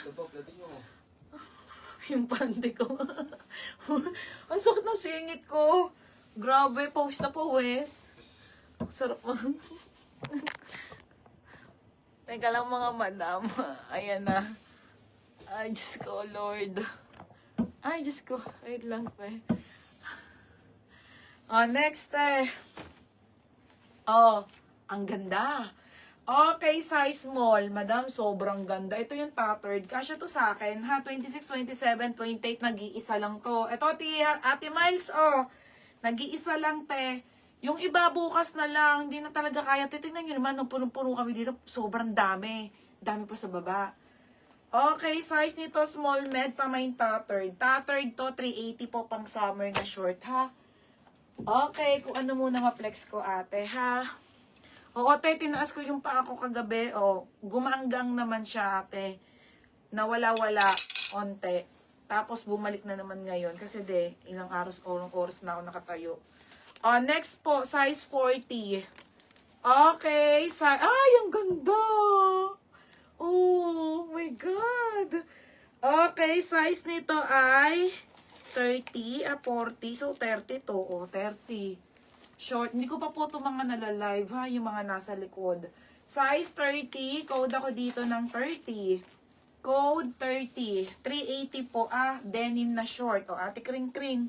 Ito po, flex nyo. Yung pante ko. Ang sakit ng singit ko. Grabe, pawis na pawis. Sarap mo. Teka lang mga madam. Ayan na. Ay, Diyos ko, Lord. Ay, Diyos ko. Wait lang pa eh. Oh, next eh. Oh, ang ganda. Okay, size small. Madam, sobrang ganda. Ito yung tattered. Kasya to sa akin, ha? 26, 27, 28, nag-iisa lang to. Ito, Ate Miles, oh. Nag-iisa lang, te. Yung iba bukas na lang, hindi na talaga kaya. Titignan nyo naman, nung punong-puno kami dito, sobrang dami. Dami pa sa baba. Okay, size nito, small med, pamain tattered. Tattered to, 380 po pang summer na short, ha? Okay, kung ano muna ma-flex ko, ate, ha? Oo, te, tinaas ko yung paa ko kagabi. O, gumanggang naman siya, ate. Nawala-wala, onte. Tapos, bumalik na naman ngayon. Kasi, ilang oras na ako nakatayo. O, next po, size 40. Okay, ay, ang ganda! Oh my God! Okay, size nito ay 30, 40. So, 30 to. O, 30. Short. Hindi ko pa po ito mga nalalive, ha? Yung mga nasa likod. Size 30. Code ako dito ng 30. Code 30. 380 po, denim na short. O, ate kring-kring.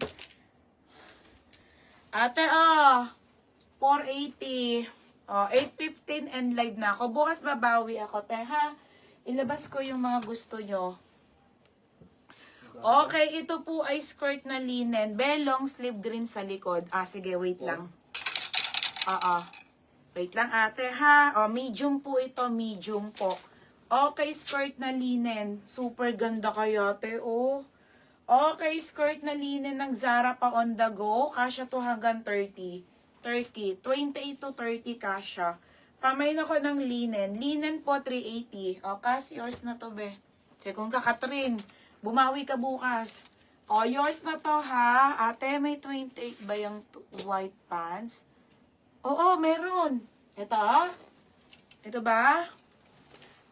Ate, 480. O, 8:15 and live na ako. Bukas babawi ako, te, ha? Ilabas ko yung mga gusto nyo. Okay, ito po ay skirt na linen. Long sleeve green sa likod. Sige, wait lang. Wait lang, ate, ha? O, medium po ito. Medium po. Okay, skirt na linen. Super ganda kayo, ate, oh. Okay, skirt na linen ng Zara pa on the go. Kasya to hanggang 30. 28 to 30 kasya. Pamain ako ng linen. Linen po, 380. O, kas, yours na to, be. Sige, kung kakatrin, bumawi ka bukas. O, yours na to, ha? Ate, may 28 ba yung white pants? Oo, meron. Ito, ito ba?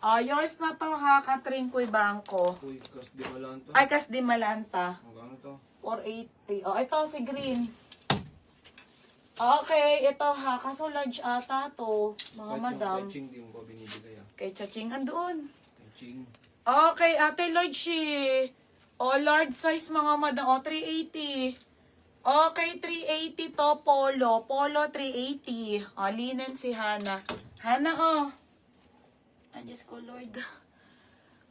O, yours na to, ha? Katrin Kuy Bangko. Uy, kas di malanta. Ay, kas di malanta. Magkano to? 480. O, ito si green. Okay, ito ha. Kaso large ata to, mga madam. Kay Ching, di mo pa binibigay, Kay Chaching, andun. Kay Ching. Okay, ate, large si. O, large size mga madam. O, 380. Okay, 380 to, polo. Polo, 380. O, linen si Hana. Hana, Ay, Diyos ko, Lord.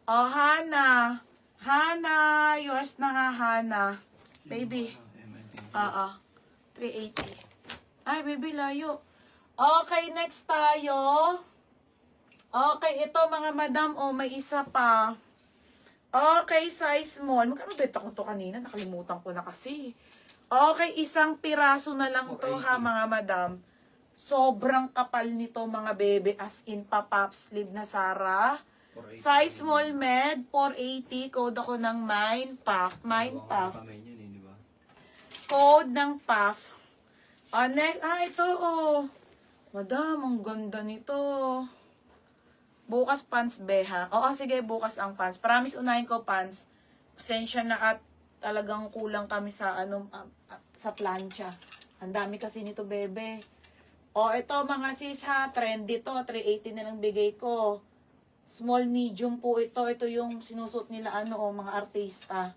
O, Hana. Hana, yours na nga, Hana. Baby. 380. Ay, baby, layo. Okay, next tayo. Okay, ito mga madam, may isa pa. Okay, size small. Magkano beta ko to kanina? Nakalimutan ko na kasi. Okay, isang piraso na lang to, ha, mga madam. Sobrang kapal nito, mga bebe. As in, pa-pop sleeve na Zara. Size small med, 480. Code ako ng Mind Puff. Mind Puff. Code ng Puff. Next, ito, Madam, ang ganda nito. Bukas pants, beha. Oo, sige, bukas ang pants. Promise, unahin ko pants. Pasensya na at talagang kulang kami sa, sa plancha. Ang dami kasi nito, bebe. Ito, mga sis, ha. Trendy to. 380 na lang bigay ko. Small, medium po ito. Ito yung sinusot nila, mga artista.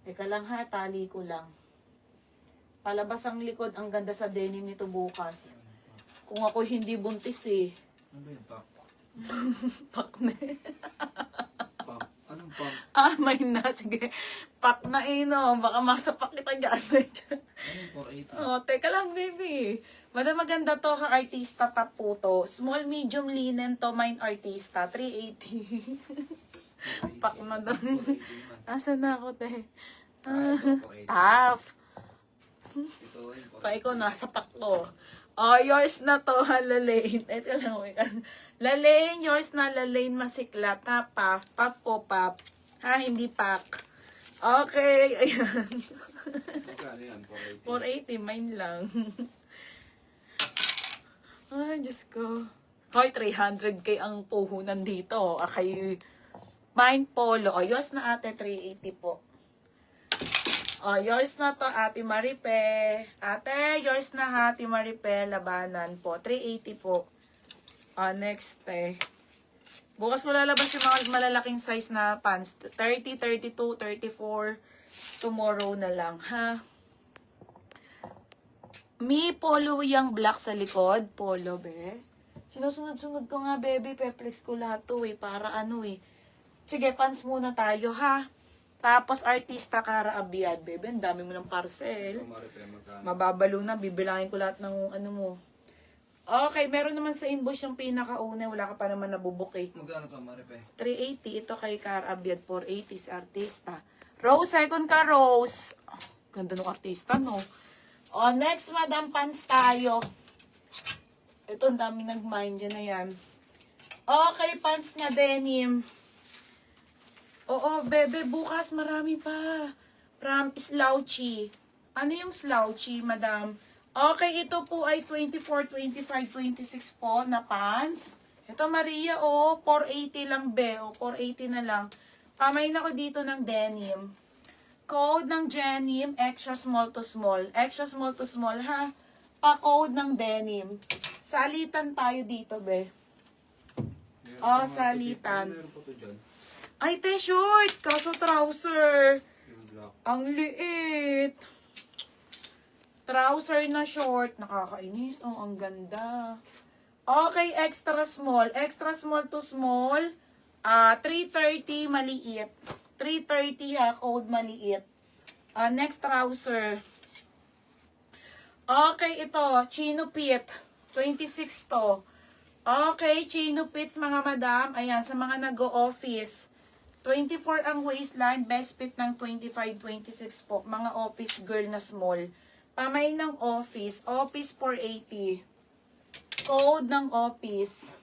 Teka lang, ha. Tali ko lang. Palabas ang likod, ang ganda sa denim nito bukas. Kung ako hindi buntis, Ano ba yung pack? Pak na Pack? Anong pack? may na. Sige. Pak na no. Baka masapak kita dyan. Anong 480? Teka lang, baby. Madam, maganda to, ha, artista top po to. Small, medium, linen to, mine artista. 380. Pak na daw. Asan na ako, te? Tough. Pa ikaw nasa pak ko. Yours na to, ha, Lalaine. Ito lang, Lalaine, yours na, Lalaine, masiklat, ha, puff, puff po, puff. Ha, hindi pack. Okay, ayan. Magkano yan? 480, mine lang. Ay, Diyos ko. Hoy, 300k ang puhunan dito. Akay, Mine polo. O, yours na ate, 380 po. O, yours na to, Ate Maripe. Ate, yours na ha, Ate Maripe. Labanan po. 380 po. O, next bukas mo lalabas yung mga malalaking size na pants. 30, 32, 34. Tomorrow na lang, ha? Mi polo yung black sa likod. Polo, be. Sinusunod-sunod ko nga, baby. Peplex ko lahat to, para ano, Sige, pants muna tayo, ha? Tapos, artista Cara Abiad, baby. Ang dami mo ng parcel. Mababalo na. Bibilangin ko lahat ng ano mo. Okay, meron naman sa invoice yung pinakauna. Wala ka pa naman nabubuk Magkano to, Maripe? 380. Ito kay Cara Abiad, 480 si artista. Rose, second ka, Rose. Ganda ng artista, no? O, next, Madam Pants tayo. Ito, ang dami nag-mind yun na yan. Okay, pants na denim. Oo, bebe, bukas marami pa. From slouchy. Ano yung slouchy, madam? Okay, ito po ay 24, 25, 26 po na pants. Ito, Maria, 480 lang, be. 480 na lang. Pamain ako dito ng denim. Code ng denim, extra small to small. Extra small to small, ha? Pa-code ng denim. Salitan tayo dito, be. Salitan. Meron po to dyan. Ay, short. Kaso trouser. Yung black. Ang liit. Trouser na short. Nakakainis. Oh, ang ganda. Okay, extra small. Extra small to small. 330 maliit. 330 ha, code maliit. Next trouser. Okay, ito. Chino Pit. 26 to. Okay, Chino Pit mga madam. Ayan, sa mga nag-o-office. 24 ang waistline, best fit ng 25, 26 po. Mga office girl na small. Pamay ng office. Office 480. Code ng office.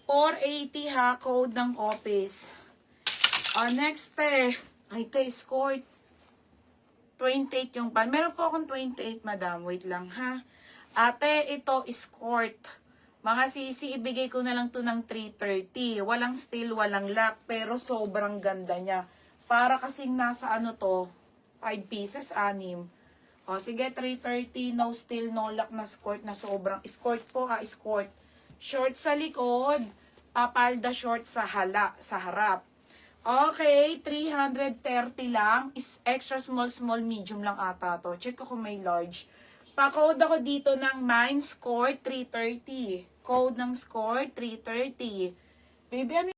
480 ha, code ng office. Next ay skirt. 28 yung pan. Meron po akong 28, madam. Wait lang ha. Ate, ito skirt. Mga sisi, ibigay ko na lang to ng 330. Walang steel, walang lock, pero sobrang ganda niya. Para kasing nasa ano to, 5 pieces, 6. O, sige, 330, no steel, no lock na skirt na sobrang, skirt po skirt. Short sa likod, palda short sa harap. Okay, 330 lang. Is extra small, medium lang ata to. Check ko kung may large. Pa-code ako dito ng mine score 330. Code ng score 330. Baby, ano